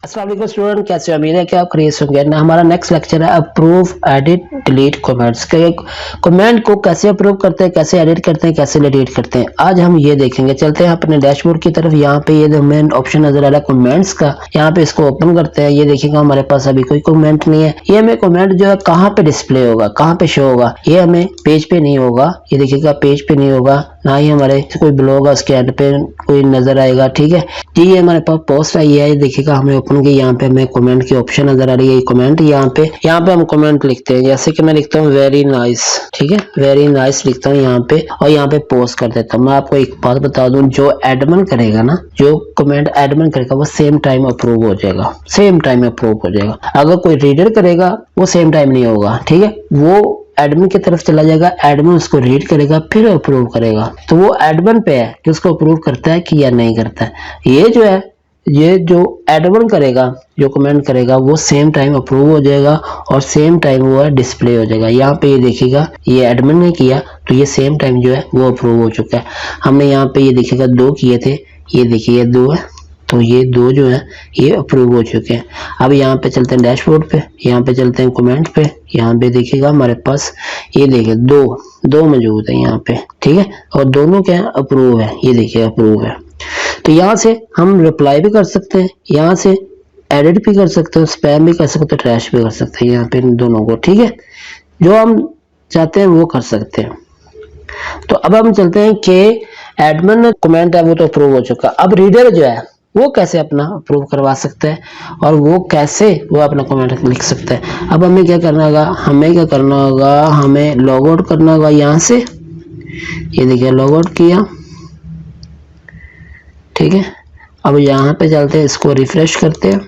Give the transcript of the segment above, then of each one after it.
अस्सलाम वालेकुम स्टूडेंट, कैसे हो? उम्मीद है कि आप खरीद होंगे ना। हमारा नेक्स्ट लेक्चर है अप्रूव एडिट डिलीट कमेंट्स के। कमेंट को कैसे अप्रूव करते हैं, कैसे एडिट करते हैं, कैसे डिलीट करते हैं, आज हम ये देखेंगे। चलते हैं अपने डैशबोर्ड की तरफ। यहाँ पे ये मेन ऑप्शन नजर आ रहा है कमेंट्स का, यहाँ पे इसको ओपन करते हैं। ये देखिएगा हमारे पास अभी कोई कमेंट नहीं है। ये हमें कमेंट जो है कहाँ पे डिस्प्ले होगा, कहाँ पे शो होगा, ये हमें पेज पे नहीं होगा। ये देखिएगा पेज पे नहीं होगा, ना ही हमारे कोई ब्लॉग उसके एंड पे कोई नजर आएगा। ठीक है जी, ये हमारे पास पोस्ट आई है। ये देखिएगा हमें ओपन की, यहाँ पे हमें कमेंट की ऑप्शन नजर आ रही है। कमेंट यहाँ पे हम कमेंट लिखते हैं। जैसे कि मैं लिखता हूँ वेरी नाइस, ठीक है, वेरी नाइस लिखता हूँ यहाँ पे, और यहाँ पे पोस्ट कर देता हूँ। मैं आपको एक बात बता दूं, जो एडमिन करेगा ना, जो कमेंट एडमिन करेगा वो सेम टाइम अप्रूव हो जाएगा, सेम टाइम अप्रूव हो जाएगा। अगर कोई रीडर करेगा वो सेम टाइम नहीं होगा। ठीक है, वो एडमिन की तरफ चला जाएगा, एडमिन उसको रीड करेगा फिर अप्रूव करेगा। तो वो एडमिन पे है कि उसको अप्रूव करता है कि या नहीं करता है। ये जो है, ये जो एडमिन करेगा, जो कमेंट करेगा वो सेम टाइम अप्रूव हो जाएगा और सेम टाइम वो है डिस्प्ले हो जाएगा। यहाँ पे ये देखिएगा, ये एडमिन ने किया तो ये सेम टाइम जो है वो अप्रूव हो चुका है। हमने यहाँ पे ये देखिएगा 2 किए थे, ये देखिए 2 है, तो ये 2 जो है ये अप्रूव हो चुके हैं। अब यहाँ पे चलते हैं डैशबोर्ड पे, यहाँ पे चलते हैं कमेंट पे। यहाँ पे देखिएगा हमारे पास ये देखिए दो मौजूद है यहाँ पे, ठीक है, और दोनों क्या है, अप्रूव है। ये देखिए अप्रूव है। तो यहाँ से हम रिप्लाई भी कर सकते हैं, यहाँ से एडिट भी कर सकते हैं, स्पैम भी कर सकते हैं, ट्रैश भी कर सकते हैं यहाँ पे इन दोनों को। ठीक है, जो हम चाहते हैं वो कर सकते हैं। तो अब हम चलते हैं कि एडमिन कमेंट है वो तो अप्रूव हो चुका, अब रीडर जो है वो कैसे अपना अप्रूव करवा सकता है और वो कैसे वो अपना कमेंट लिख सकता है। अब हमें क्या करना होगा, हमें लॉग आउट करना होगा यहाँ से। ये देखिए लॉग आउट किया, ठीक है। अब यहाँ पे चलते हैं, इसको रिफ्रेश करते हैं।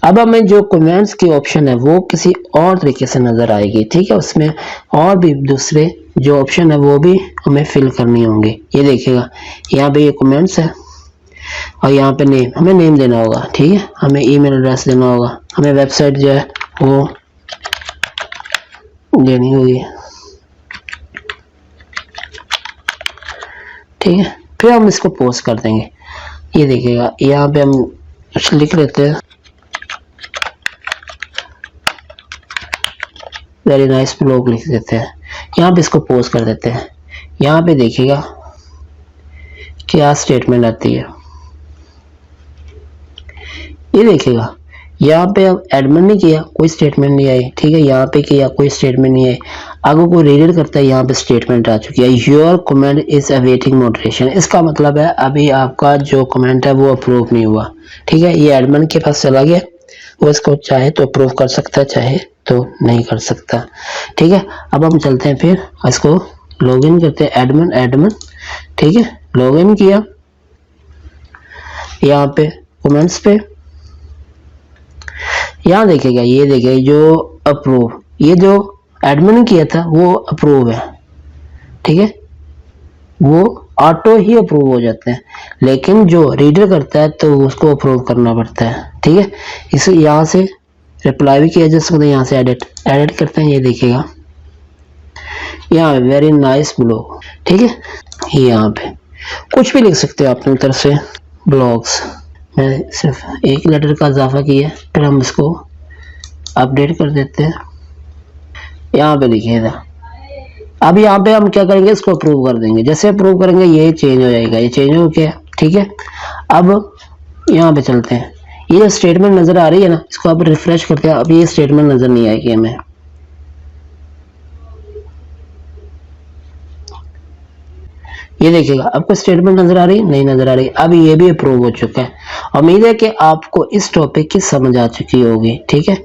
अब हमें जो कमेंट्स की ऑप्शन है वो किसी और तरीके से नजर आएगी। ठीक है, उसमें और भी दूसरे जो ऑप्शन है वो भी हमें फिल करनी होंगी। ये देखिएगा यहाँ पे ये कमेंट्स है और यहाँ पे नेम, हमें नेम देना होगा। ठीक है, हमें ईमेल एड्रेस देना होगा, हमें वेबसाइट जो है वो देनी होगी। ठीक है, फिर हम इसको पोस्ट कर देंगे। ये देखिएगा यहाँ पे हम लिख लेते हैं वेरी नाइस ब्लॉग लिख देते हैं, यहाँ पे इसको पोस्ट कर देते हैं। यहाँ पे देखिएगा क्या स्टेटमेंट आती है, ये देखिएगा यहाँ पे अब एडमिन ने किया कोई स्टेटमेंट नहीं आई। ठीक है, यहाँ पे किया कोई स्टेटमेंट नहीं आई। अगर कोई रीडर करता है यहाँ पे स्टेटमेंट आ चुकी है, your comment is awaiting moderation. इसका मतलब है अभी आपका जो कमेंट है वो अप्रूव नहीं हुआ। ठीक है, ये एडमिन के पास चला गया, वो इसको चाहे तो अप्रूव कर सकता है, चाहे तो नहीं कर सकता। ठीक है, अब हम चलते हैं, फिर इसको लॉग इन करते हैं। एडमिन ठीक है, लॉग इन किया, यहाँ पे कमेंट्स पे, यहाँ देखिएगा, ये देखिए जो अप्रूव, ये जो एडमिन ने किया था वो अप्रूव है। ठीक है, वो ऑटो ही अप्रूव हो जाते हैं, लेकिन जो रीडर करता है तो उसको अप्रूव करना पड़ता है। ठीक है, इसे यहाँ से रिप्लाई भी किया जा सकता है, यहाँ से एडिट करते हैं। ये देखिएगा यहाँ वेरी नाइस ब्लॉग, ठीक है, यहाँ पे कुछ भी लिख सकते हो अपनी तरफ से ब्लॉग्स। मैं सिर्फ एक लेटर का इजाफा किया, फिर हम इसको अपडेट कर देते हैं। यहाँ पे देखिएगा, अब यहाँ पे हम क्या करेंगे, इसको अप्रूव कर देंगे। जैसे अप्रूव करेंगे ये चेंज हो जाएगा, ये चेंज हो गया। ठीक है, अब यहाँ पे चलते हैं। ये जो स्टेटमेंट नजर आ रही है ना, इसको आप रिफ्रेश करते हैं। अब ये स्टेटमेंट नजर नहीं आएगी हमें। ये देखिएगा आपको स्टेटमेंट नजर आ रही है, नहीं नजर आ रही। अब ये भी अप्रूव हो चुका है। उम्मीद है कि आपको इस टॉपिक की समझ आ चुकी होगी। ठीक है,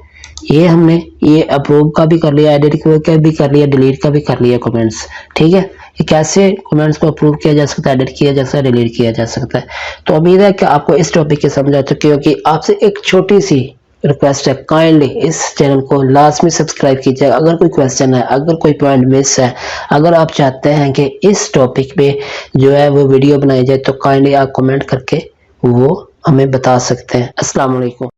ये हमने ये अप्रूव का भी कर लिया, एडिट का भी कर लिया, डिलीट का भी कर लिया कमेंट्स। ठीक है, ये कैसे कमेंट्स को अप्रूव किया जा सकता है, एडिट किया जा सकता है, डिलीट किया जा सकता है। तो उम्मीद है कि आपको इस टॉपिक की समझ आ चुकी होगी। आपसे एक छोटी सी रिक्वेस्ट है, काइंडली इस चैनल को लास्ट में सब्सक्राइब कीजिए। अगर कोई क्वेश्चन है, अगर कोई पॉइंट मिस है, अगर आप चाहते हैं कि इस टॉपिक पे जो है वो वीडियो बनाई जाए, तो काइंडली आप कमेंट करके वो हमें बता सकते हैं। अस्सलाम वालेकुम।